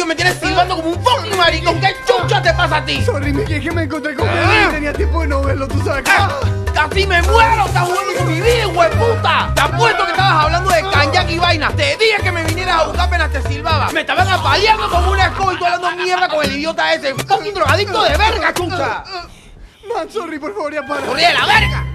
me tienes silbando como un fucking maricón. ¿Qué chucha te pasa a ti? Sorry, Mickey, es que me encontré con él y tenía tiempo de no verlo, tú sabes. ¡Casi me muero! ¡Estás jugando con mi vida, hueputa! Te apuesto que estabas hablando de Kanyak y vaina. Te dije que me vinieras a buscar apenas te silbaba. Me estaban apaleando como una escoba y tú hablando mierda con el idiota ese. ¡Fucking drogadicto de verga, chucha! Man, sorry, por favor, ya para. ¡Corrí de la verga!